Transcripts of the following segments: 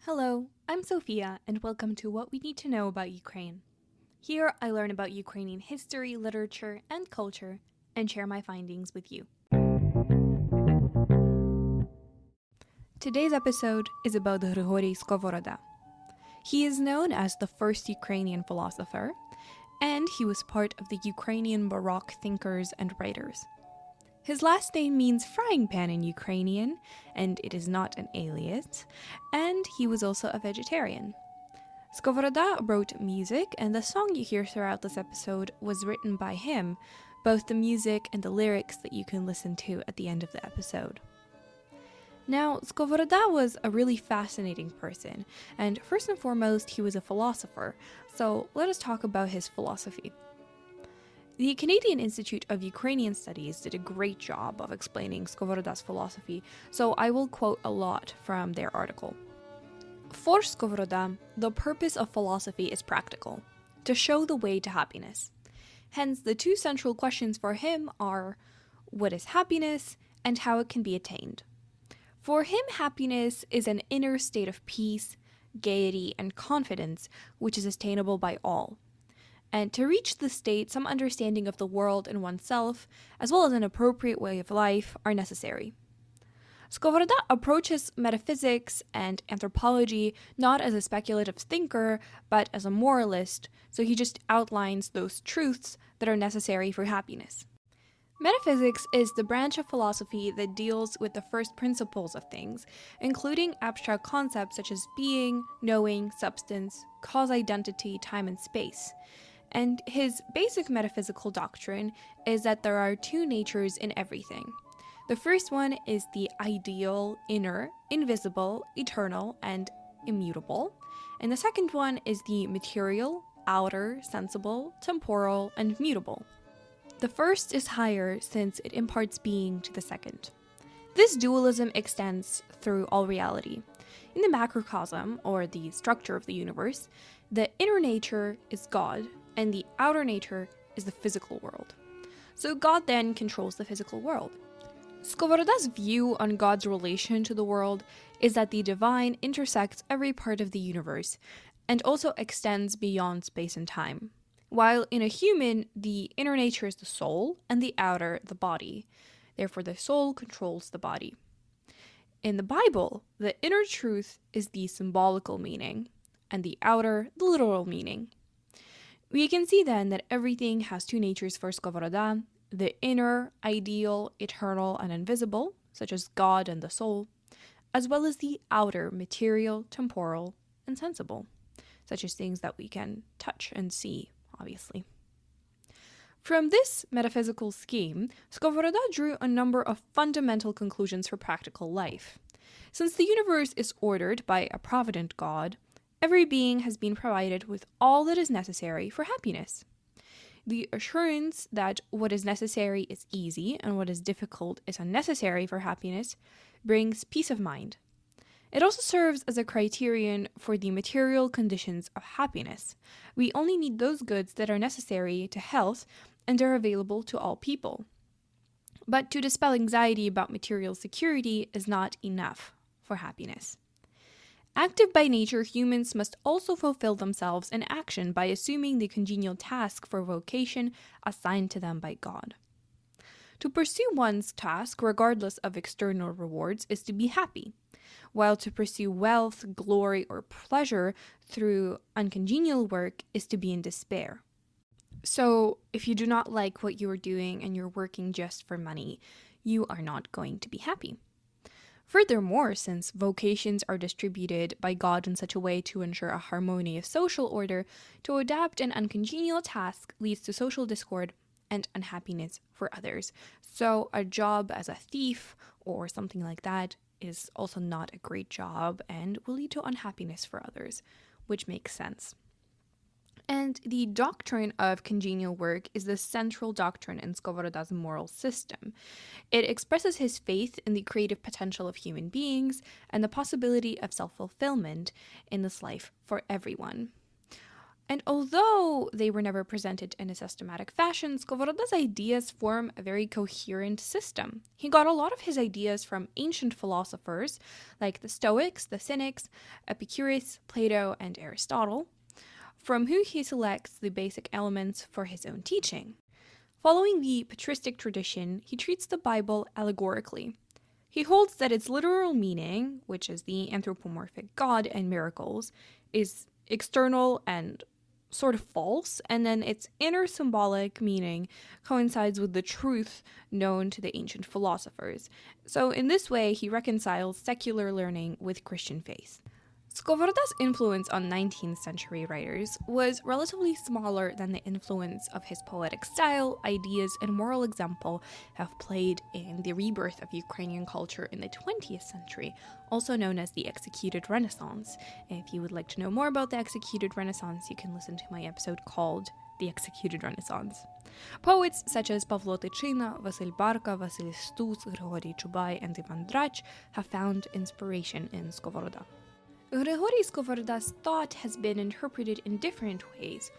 Hello, I'm Sophia, and welcome to What We Need to Know About Ukraine. Here, I learn about Ukrainian history, literature, and culture, and share my findings with you. Today's episode is about Hryhorii Skovoroda. He is known as the first Ukrainian philosopher, and he was part of the Ukrainian Baroque thinkers and writers. His last name means frying pan in Ukrainian, and it is not an alias, and he was also a vegetarian. Skovoroda wrote music, and the song you hear throughout this episode was written by him, both the music and the lyrics that you can listen to at the end of the episode. Now, Skovoroda was a really fascinating person, and first and foremost, he was a philosopher, so let us talk about his philosophy. The Canadian Institute of Ukrainian Studies did a great job of explaining Skovoroda's philosophy, so I will quote a lot from their article. For Skovoroda, the purpose of philosophy is practical, to show the way to happiness. Hence, the two central questions for him are, what is happiness and how it can be attained? For him, happiness is an inner state of peace, gaiety, and confidence, which is attainable by all. And to reach this state, some understanding of the world and oneself, as well as an appropriate way of life, are necessary. Skovoroda approaches metaphysics and anthropology not as a speculative thinker, but as a moralist, so he just outlines those truths that are necessary for happiness. Metaphysics is the branch of philosophy that deals with the first principles of things, including abstract concepts such as being, knowing, substance, cause identity, time and space. And his basic metaphysical doctrine is that there are two natures in everything. The first one is the ideal, inner, invisible, eternal, and immutable. And the second one is the material, outer, sensible, temporal, and mutable. The first is higher since it imparts being to the second. This dualism extends through all reality. In the macrocosm, or the structure of the universe, the inner nature is God, and the outer nature is the physical world. So God then controls the physical world. Skovoroda's view on God's relation to the world is that the divine intersects every part of the universe and also extends beyond space and time. While in a human, the inner nature is the soul and the outer the body. Therefore, the soul controls the body. In the Bible, the inner truth is the symbolical meaning, and the outer the literal meaning. We can see then that everything has two natures for Skovoroda, the inner, ideal, eternal, and invisible, such as God and the soul, as well as the outer, material, temporal, and sensible, such as things that we can touch and see, obviously. From this metaphysical scheme, Skovoroda drew a number of fundamental conclusions for practical life. Since the universe is ordered by a provident God, every being has been provided with all that is necessary for happiness. The assurance that what is necessary is easy and what is difficult is unnecessary for happiness brings peace of mind. It also serves as a criterion for the material conditions of happiness. We only need those goods that are necessary to health and are available to all people. But to dispel anxiety about material security is not enough for happiness. Active by nature, humans must also fulfill themselves in action by assuming the congenial task for vocation assigned to them by God. To pursue one's task, regardless of external rewards, is to be happy, while to pursue wealth, glory, or pleasure through uncongenial work is to be in despair. So, if you do not like what you are doing and you're working just for money, you are not going to be happy. Furthermore, since vocations are distributed by God in such a way to ensure a harmonious social order, to adapt an uncongenial task leads to social discord and unhappiness for others. So a job as a thief or something like that is also not a great job and will lead to unhappiness for others, which makes sense. And the doctrine of congenial work is the central doctrine in Skovoroda's moral system. It expresses his faith in the creative potential of human beings and the possibility of self-fulfillment in this life for everyone. And although they were never presented in a systematic fashion, Skovoroda's ideas form a very coherent system. He got a lot of his ideas from ancient philosophers like the Stoics, the Cynics, Epicurus, Plato, and Aristotle, from whom he selects the basic elements for his own teaching. Following the patristic tradition, he treats the Bible allegorically. He holds that its literal meaning, which is the anthropomorphic God and miracles, is external and sort of false, and then its inner symbolic meaning coincides with the truth known to the ancient philosophers. So in this way, he reconciles secular learning with Christian faith. Skovoroda's influence on 19th century writers was relatively smaller than the influence of his poetic style, ideas, and moral example have played in the rebirth of Ukrainian culture in the 20th century, also known as the Executed Renaissance. If you would like to know more about the Executed Renaissance, you can listen to my episode called The Executed Renaissance. Poets such as Pavlo Tychina, Vasil Barka, Vasil Stus, Hryhorii Skovoroda, and Ivan Drach have found inspiration in Skovoroda. Hryhorii Skovoroda's thought has been interpreted in different ways,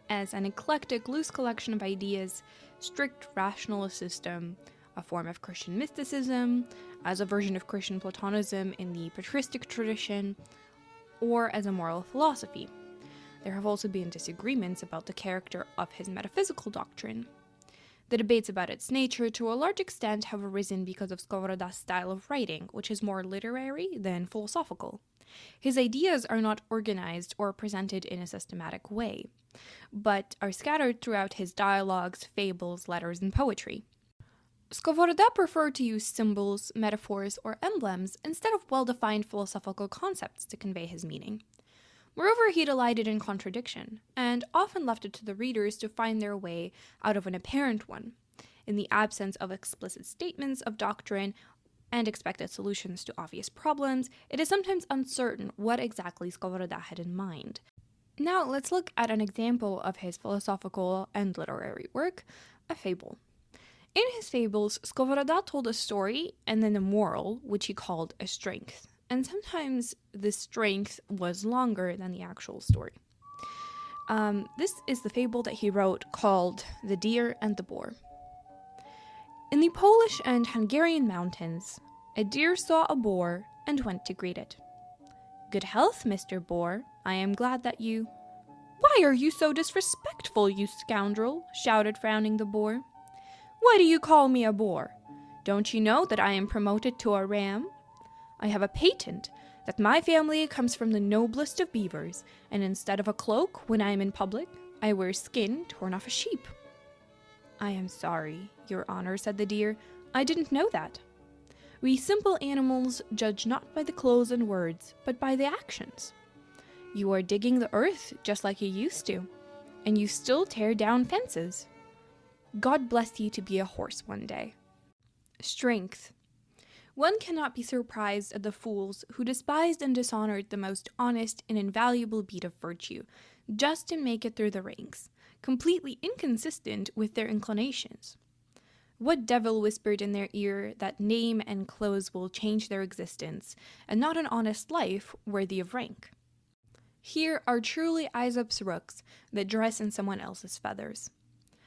as an eclectic, loose collection of ideas, strict rationalist system, a form of Christian mysticism, as a version of Christian Platonism in the patristic tradition, or as a moral philosophy. There have also been disagreements about the character of his metaphysical doctrine. The debates about its nature, to a large extent, have arisen because of Skovoroda's style of writing, which is more literary than philosophical. His ideas are not organized or presented in a systematic way, but are scattered throughout his dialogues, fables, letters, and poetry. Skovoroda preferred to use symbols, metaphors, or emblems instead of well-defined philosophical concepts to convey his meaning. Moreover, he delighted in contradiction, and often left it to the readers to find their way out of an apparent one. In the absence of explicit statements of doctrine and expected solutions to obvious problems, it is sometimes uncertain what exactly Skovoroda had in mind. Now, let's look at an example of his philosophical and literary work, a fable. In his fables, Skovoroda told a story and then a moral, which he called a strength. And sometimes the strength was longer than the actual story. This is the fable that he wrote called The Deer and the Boar. In the Polish and Hungarian mountains, a deer saw a boar and went to greet it. "Good health, Mr. Boar. I am glad that you—" "Why are you so disrespectful, you scoundrel?" shouted frowning the boar. "Why do you call me a boar? Don't you know that I am promoted to a ram? I have a patent that my family comes from the noblest of beavers, and instead of a cloak when I am in public, I wear skin torn off a sheep." "I am sorry, Your Honor," said the deer. "I didn't know that. We simple animals judge not by the clothes and words, but by the actions. You are digging the earth just like you used to, and you still tear down fences. God bless you to be a horse one day." Strength. One cannot be surprised at the fools who despised and dishonored the most honest and invaluable beat of virtue, just to make it through the ranks, completely inconsistent with their inclinations. What devil whispered in their ear that name and clothes will change their existence, and not an honest life worthy of rank? Here are truly Aesop's rooks that dress in someone else's feathers.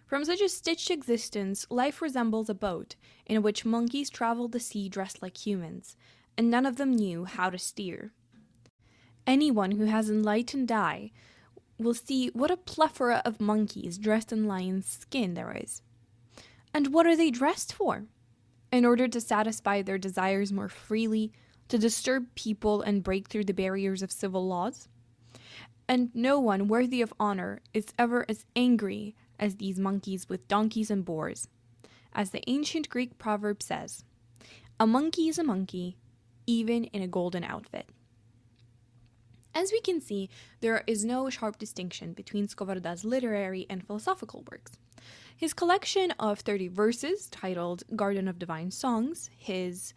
From such a stitched existence, life resembles a boat in which monkeys traveled the sea dressed like humans, and none of them knew how to steer. Anyone who has enlightened eye will see what a plethora of monkeys dressed in lion's skin there is. And what are they dressed for? In order to satisfy their desires more freely, to disturb people and break through the barriers of civil laws? And no one worthy of honor is ever as angry as these monkeys with donkeys and boars. As the ancient Greek proverb says, "A monkey is a monkey, even in a golden outfit." As we can see, there is no sharp distinction between Skovoroda's literary and philosophical works. His collection of 30 verses, titled Garden of Divine Songs, his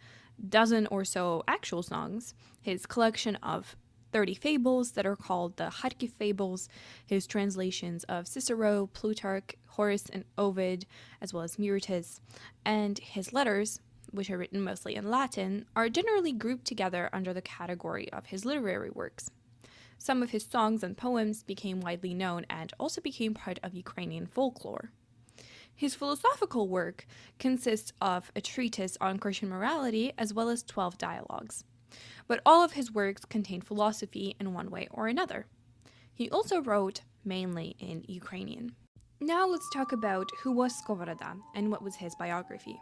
dozen or so actual songs, his collection of 30 fables that are called the Hryhorii fables, his translations of Cicero, Plutarch, Horace, and Ovid, as well as Muretus, and his letters, which are written mostly in Latin, are generally grouped together under the category of his literary works. Some of his songs and poems became widely known and also became part of Ukrainian folklore. His philosophical work consists of a treatise on Christian morality as well as 12 dialogues. But all of his works contain philosophy in one way or another. He also wrote mainly in Ukrainian. Now let's talk about who was Skovoroda and what was his biography.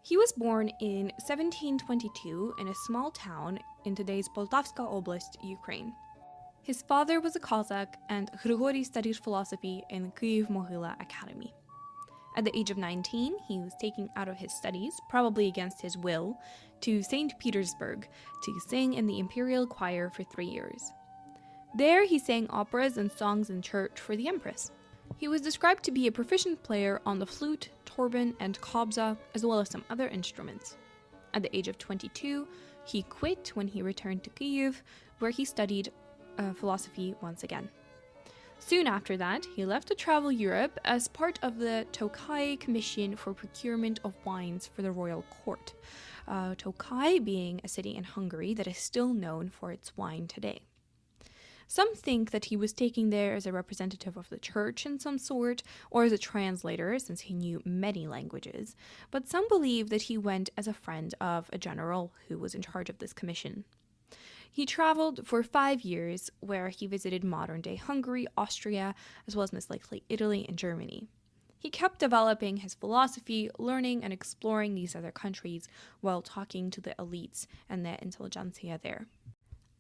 He was born in 1722 in a small town in today's Poltavska Oblast, Ukraine. His father was a Cossack, and Hryhorii studied philosophy in Kyiv-Mohyla Academy. At the age of 19, he was taken out of his studies, probably against his will, to St. Petersburg to sing in the imperial choir for 3 years. There, he sang operas and songs in church for the empress. He was described to be a proficient player on the flute, torban, and kobza, as well as some other instruments. At the age of 22, he quit when he returned to Kyiv, where he studied philosophy once again. Soon after that, he left to travel Europe as part of the Tokaj Commission for procurement of wines for the royal court, Tokaj being a city in Hungary that is still known for its wine today. Some think that he was taken there as a representative of the church in some sort, or as a translator, since he knew many languages, but some believe that he went as a friend of a general who was in charge of this commission. He traveled for 5 years, where he visited modern-day Hungary, Austria, as well as most likely Italy and Germany. He kept developing his philosophy, learning and exploring these other countries while talking to the elites and the intelligentsia there.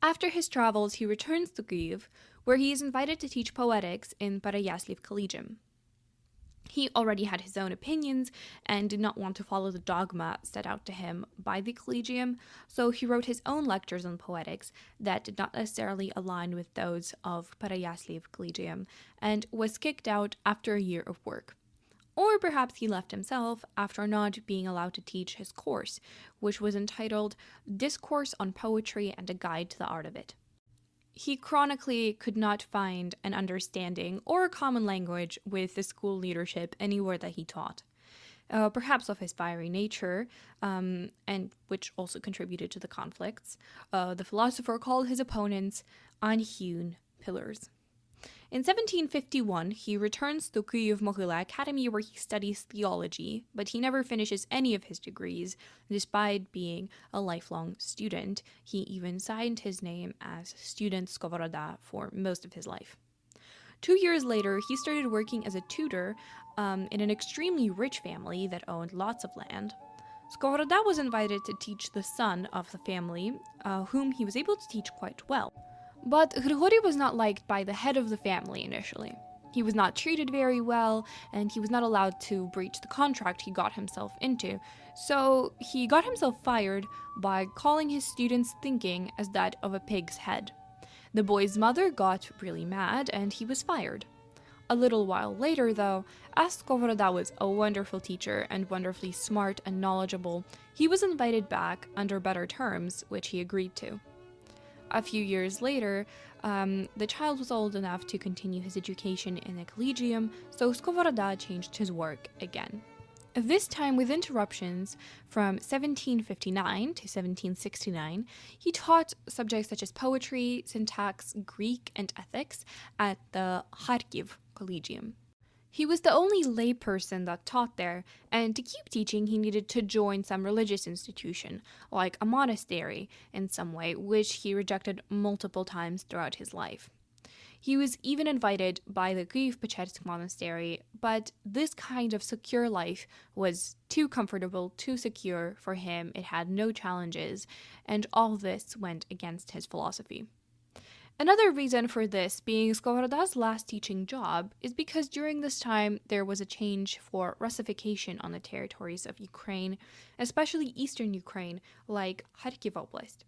After his travels, he returns to Kyiv, where he is invited to teach poetics in Pereyyaslav Collegium. He already had his own opinions and did not want to follow the dogma set out to him by the Collegium, so he wrote his own lectures on poetics that did not necessarily align with those of Pereyyaslav Collegium, and was kicked out after a year of work. Or perhaps he left himself after not being allowed to teach his course, which was entitled Discourse on Poetry and a Guide to the Art of It. He chronically could not find an understanding or a common language with the school leadership anywhere that he taught. Perhaps of his fiery nature, and which also contributed to the conflicts, the philosopher called his opponents unhewn pillars. In 1751, he returns to Kyiv-Mohyla Academy, where he studies theology, but he never finishes any of his degrees, despite being a lifelong student. He even signed his name as Student Skovoroda for most of his life. 2 years later, he started working as a tutor in an extremely rich family that owned lots of land. Skovoroda was invited to teach the son of the family, whom he was able to teach quite well. But Hryhorii was not liked by the head of the family initially. He was not treated very well, and he was not allowed to breach the contract he got himself into, so he got himself fired by calling his students' thinking as that of a pig's head. The boy's mother got really mad, and he was fired. A little while later, though, as Skovoroda was a wonderful teacher and wonderfully smart and knowledgeable, he was invited back under better terms, which he agreed to. A few years later, the child was old enough to continue his education in the collegium, so Skovoroda changed his work again. This time with interruptions from 1759 to 1769, he taught subjects such as poetry, syntax, Greek, and ethics at the Kharkiv Collegium. He was the only layperson that taught there, and to keep teaching he needed to join some religious institution, like a monastery in some way, which he rejected multiple times throughout his life. He was even invited by the Kyiv-Pechersk monastery, but this kind of secure life was too comfortable, too secure for him. It had no challenges, and all this went against his philosophy. Another reason for this being Skovoroda's last teaching job is because during this time there was a change for Russification on the territories of Ukraine, especially eastern Ukraine, like Kharkiv Oblast.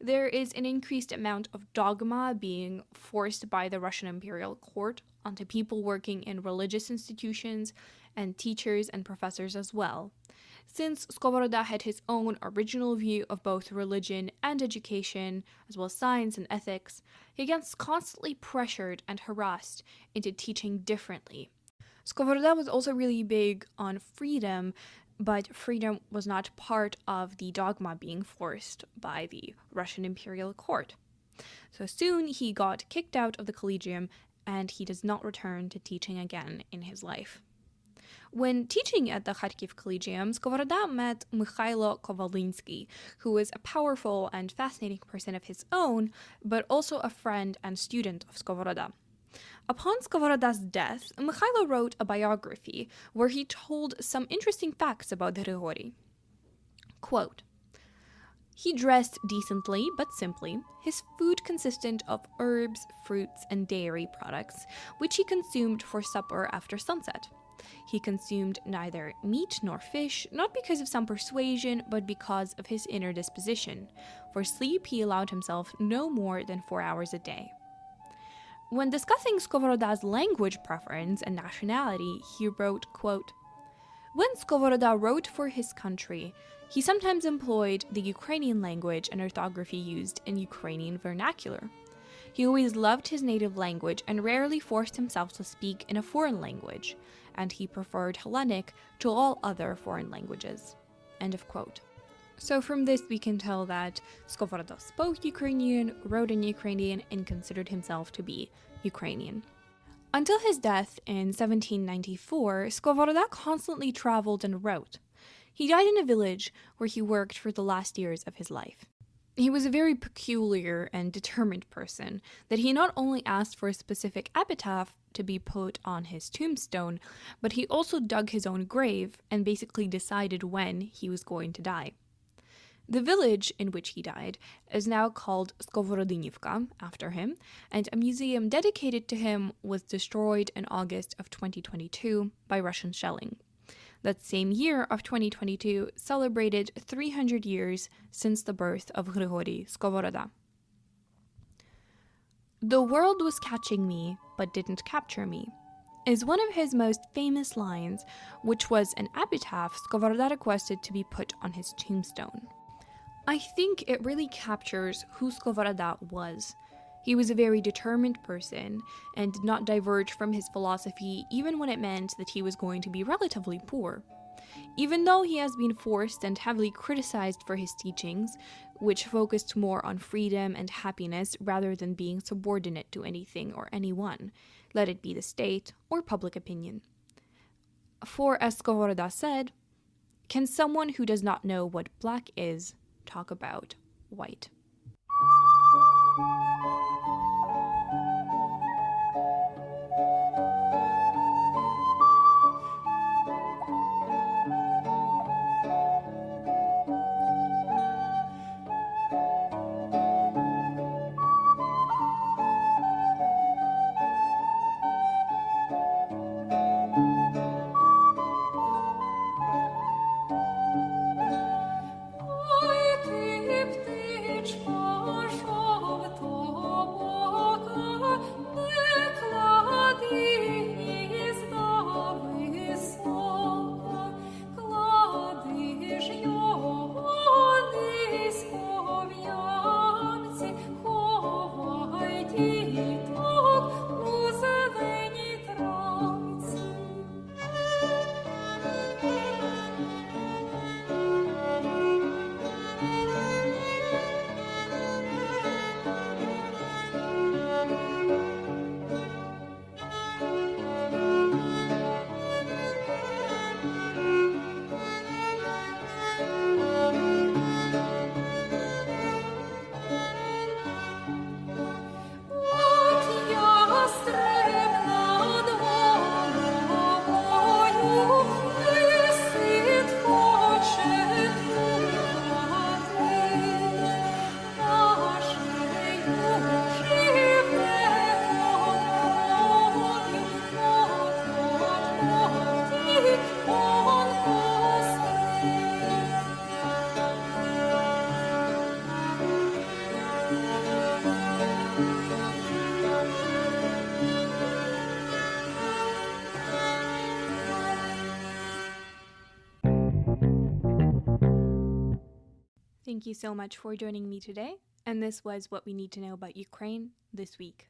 There is an increased amount of dogma being forced by the Russian imperial court onto people working in religious institutions and teachers and professors as well. Since Skovoroda had his own original view of both religion and education, as well as science and ethics, he gets constantly pressured and harassed into teaching differently. Skovoroda was also really big on freedom, but freedom was not part of the dogma being forced by the Russian imperial court. So soon he got kicked out of the collegium, and he does not return to teaching again in his life. When teaching at the Kharkiv Collegium, Skovoroda met Mikhailo Kovalynsky, who was a powerful and fascinating person of his own, but also a friend and student of Skovoroda. Upon Skovoroda's death, Mikhailo wrote a biography where he told some interesting facts about Hryhorii. Quote, "He dressed decently but simply. His food consisted of herbs, fruits, and dairy products, which he consumed for supper after sunset. He consumed neither meat nor fish, not because of some persuasion, but because of his inner disposition. For sleep he allowed himself no more than 4 hours a day." When discussing Skovoroda's language preference and nationality, he wrote, quote, "When Skovoroda wrote for his country, he sometimes employed the Ukrainian language and orthography used in Ukrainian vernacular. He always loved his native language and rarely forced himself to speak in a foreign language, and he preferred Hellenic to all other foreign languages." End of quote. So from this we can tell that Skovoroda spoke Ukrainian, wrote in Ukrainian, and considered himself to be Ukrainian. Until his death in 1794, Skovoroda constantly traveled and wrote. He died in a village where he worked for the last years of his life. He was a very peculiar and determined person, that he not only asked for a specific epitaph to be put on his tombstone, but he also dug his own grave and basically decided when he was going to die. The village in which he died is now called Skovorodinivka, after him, and a museum dedicated to him was destroyed in August of 2022 by Russian shelling. That same year of 2022 celebrated 300 years since the birth of Hryhorii Skovoroda. "The world was catching me, but didn't capture me," is one of his most famous lines, which was an epitaph Skovoroda requested to be put on his tombstone. I think it really captures who Skovoroda was. He was a very determined person and did not diverge from his philosophy even when it meant that he was going to be relatively poor. Even though he has been forced and heavily criticized for his teachings, which focused more on freedom and happiness rather than being subordinate to anything or anyone, let it be the state or public opinion. For as Skovoroda said, "Can someone who does not know what black is talk about white?" Thank you so much for joining me today, and this was what we need to know about Ukraine this week.